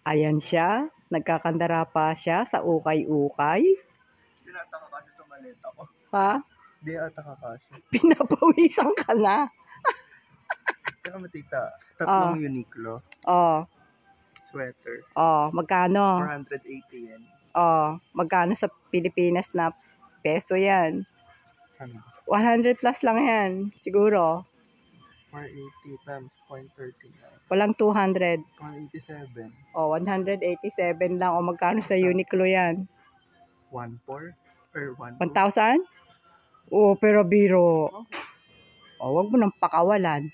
Ayan siya, nagkakandara pa siya sa ukay-ukay. Hindi na ata kakasya sa maleta ko. Ha? Hindi na ata kakasya. Pinapawisan ka na. Teka mo tita, tatlong Uniqlo. Sweater. Magkano? 480 yen. Magkano sa Pilipinas na peso yan? Ano? 100 plus lang yan, siguro. 480 times 0.39. Walang 200. 187. 187 lang. Magkano sa Uniqlo yan? 1.4 or 1.2? 1,000? Pero biro. Wag mo nang pakawalan.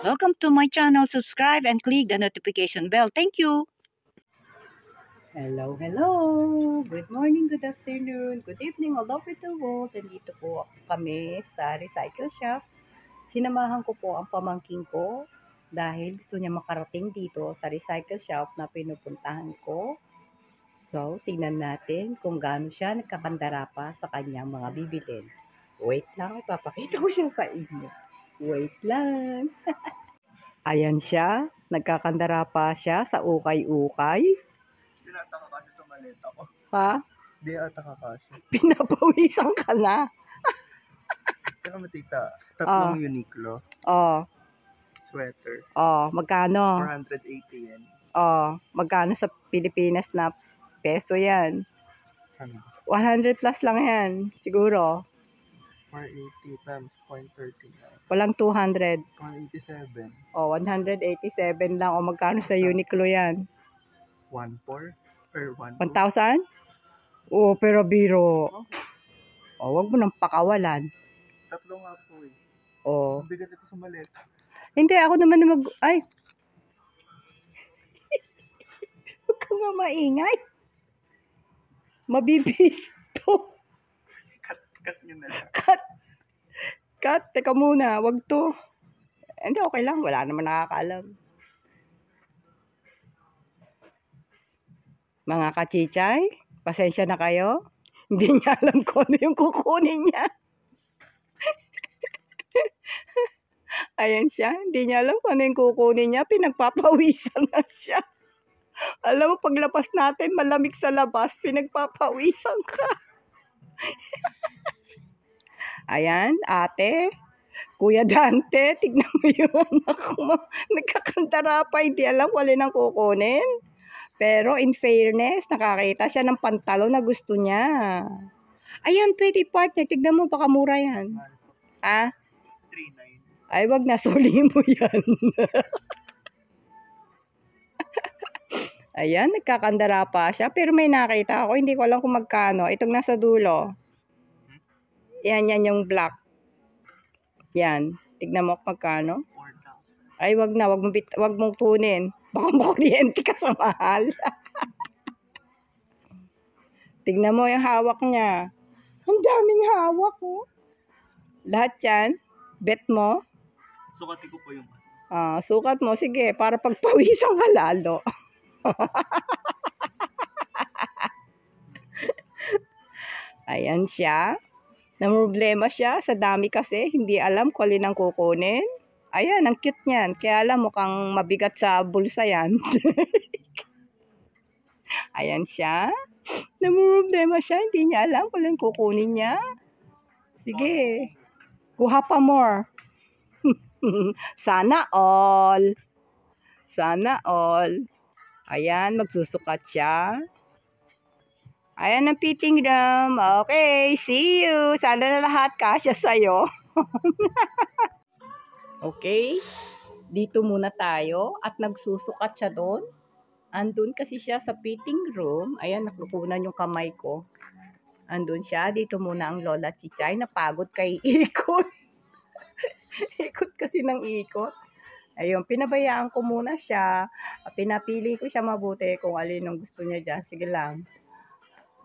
Welcome to my channel. Subscribe and click the notification bell. Thank you. Hello. Good morning, good afternoon, good evening all over the world. Nandito po kami sa recycle shop. Sinamahan ko po ang pamangking ko dahil gusto niya makarating dito sa recycle shop na pinupuntahan ko. So, tingnan natin kung gaano siya nagkakandara pa sa kanyang mga bibilin. Wait lang, ipapakita ko siya sa inyo. Wait lang. Ayan siya, nagkakandara pa siya sa ukay-ukay. Hindi na ata kakasya sa maleta ko. Ha? Hindi na ata kakasya. Pinapawisan ka na. Teka mo tita, tatlong Uniqlo. Sweater. Magkano? 480 yen. Magkano sa Pilipinas na peso yan? Ano? 100 plus lang yan, siguro. 480 times 0.39. Walang 200. 187. 187 lang. Magkano sa Uniqlo yan? 1.4 or 1.2? 1,000? Pero biro. Wag mo nang pakawalan. Tatlo nga po eh. Mabigat ito sa maleta. Hindi, ako naman na Ay! Huwag ka nga maingay. Mabibisto. Cut nyo na lang. Cut. Teka muna. Wag to. Hindi, okay lang. Wala naman nakakaalam. Mga kachichay, pasensya na kayo. Hindi niya alam kung ano yung kukunin niya. Ayan siya. Hindi niya alam kung ano yung kukunin niya. Pinagpapawisan na siya. Alam mo, paglapas natin, malamig sa labas, pinagpapawisan ka. Ayan, ate. Kuya Dante, tignan mo yung anak mo. Nagkakandara pa, hindi alam kung alin ang kukunin. Pero in fairness, nakakita siya ng pantalon na gusto niya. Ayan, pwede partner. Tignan mo, baka mura yan. Ha? 3.9. Ay, wag na. Suli mo yan. Ayan, nagkakandara pa siya. Pero may nakita ako. Hindi ko alam kung magkano. Itong nasa dulo. Yan yung black. Yan. Tignan mo kung magkano. 4,000. Ay, wag na. Wag mong kunin. Baka makuryente ka sa mahal. Tignan mo yung hawak niya. Ang daming hawak, oh. Lahat yan. Bet mo. Sukati ko po yung Sukat mo. Sige, para pagpawisan ka lalo. Ayan siya. Namroblema siya sa dami kasi. Hindi alam kung alin ang kukunin. Ayan, ang cute niyan. Kaya alam, mukhang mabigat sa bulsa yan. Ayan siya. Namroblema siya. Hindi niya alam kung alin kukunin niya. Sige. Kuha pa more. Sana all. Sana all. Ayan, magsusukat siya. Ayan ang fitting room. Okay, see you. Sana na lahat kasya sa'yo. Okay, dito muna tayo at nagsusukat siya doon. Andun kasi siya sa fitting room. Ayan, naklukunan yung kamay ko. Andun siya. Dito muna ang Lola Chichay. Napagod kay ikot. Ikot kasi ng ikot. Ayun, pinabayaan ko muna siya. Pinapili ko siya mabuti kung alin ang gusto niya dyan. Sige lang.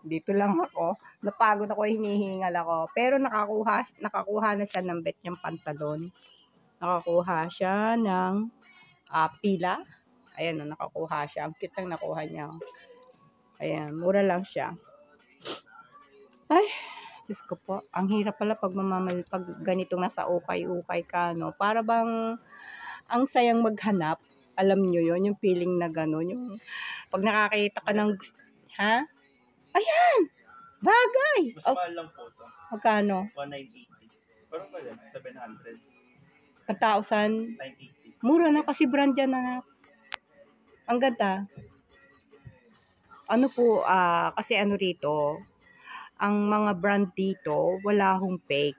Dito lang ako. Napagod ako, hinihingal ako. Pero nakakuha na siya ng bet niyang pantalon. Nakakuha siya ng pila. Ayan, nakakuha siya. Ang cute ng nakuha niya. Ayan, mura lang siya. Ay, Diyos ko po, ang hirap pala pag pag ganitong nasa ukay-ukay ka, no? Para bang ang sayang maghanap. Alam nyo yon yung feeling na gano'n. Yung pag nakakita ka ng, ha? Ayan! Bagay! Mas mahal lang po ito. Magkano? 1,980. Parang pala, 700. 1,000? 980. Mura na kasi brand yan na. Ang ganda. Ano po, kasi ano rito, ang mga brand dito, wala hong fake.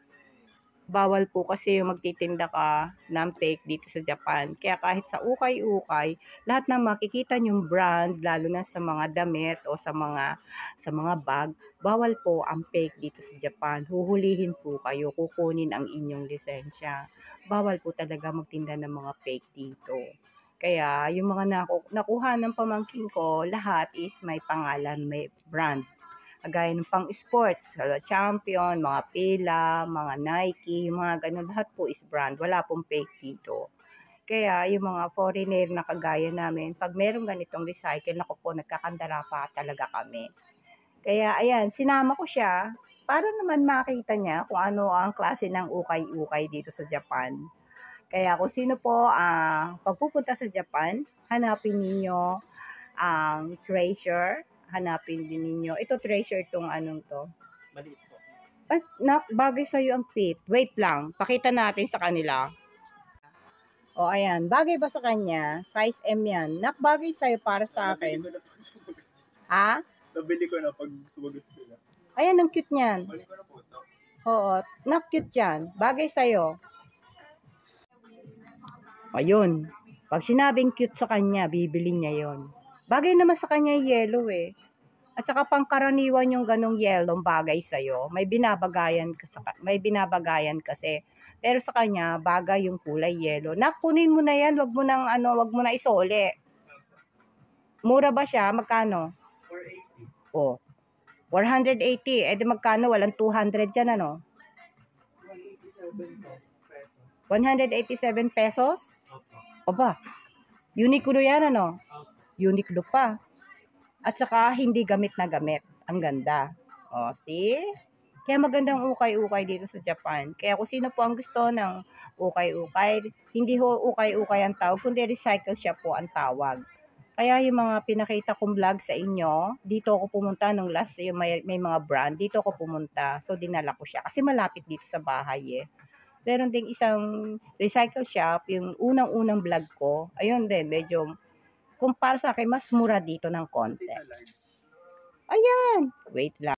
Bawal po kasi yung magtitinda ka ng fake dito sa Japan. Kaya kahit sa ukay-ukay, lahat ng makikita yung brand, lalo na sa mga damit o sa mga bag, bawal po ang fake dito sa Japan. Huhulihin po kayo, kukunin ang inyong lisensya. Bawal po talaga magtinda ng mga fake dito. Kaya yung mga nakuha ng pamangkin ko, lahat is may pangalan, may brand. Gaya ng pang sports, Champion, mga Pila, mga Nike, mga ganun, lahat po is brand. Wala pong fake dito. Kaya yung mga foreigner na kagaya namin, pag meron ganitong recycle, naku po, nagkakandara pa talaga kami. Kaya ayan, sinama ko siya para naman makita niya kung ano ang klase ng ukay-ukay dito sa Japan. Kaya kung sino po pagpupunta sa Japan, hanapin ninyo ang treasure. Hanapin din ninyo. Ito treasure tong anong to. Maliit po. Ay, bagay sa'yo ang fit. Wait lang. Pakita natin sa kanila. O, ayan. Bagay ba sa kanya? Size M yan. Bagay sa'yo para sa akin. Nabili ko na pag sumagot sila. Ha? Nabili ko na pag sumagot sila. Ayan, ang cute niyan. Balik ko na po ito. Oo. Cute yan. Bagay sa'yo. Ayun. Pag sinabing cute sa kanya, bibili niya yon. Bagay naman sa kanya yung yellow eh. At saka pangkaraniwan yung ganong yellow bagay sa'yo. May binabagayan kasi. Pero sa kanya, bagay yung kulay yellow. Kunin mo na yan, wag mo na isole. Mura ba siya? Magkano? 480. Oh. 480. Eh di magkano? Walang 200 dyan, ano? 187 pesos? Oba. Uniqlo yan, ano? Uniqlo pa. At saka, hindi gamit na gamit. Ang ganda. O, see? Kaya magandang ukay-ukay dito sa Japan. Kaya kung sino po ang gusto ng ukay-ukay, hindi ho ukay-ukay ang tawag, kundi recycle shop po ang tawag. Kaya yung mga pinakita kong vlog sa inyo, dito ako pumunta nung last, yung may mga brand, dito ako pumunta. So, dinala ko siya. Kasi malapit dito sa bahay eh. Meron ding isang recycle shop, yung unang-unang vlog ko. Ayun din, medyo kumpara sa akin, mas mura dito ng konti. Ayan! Wait lang.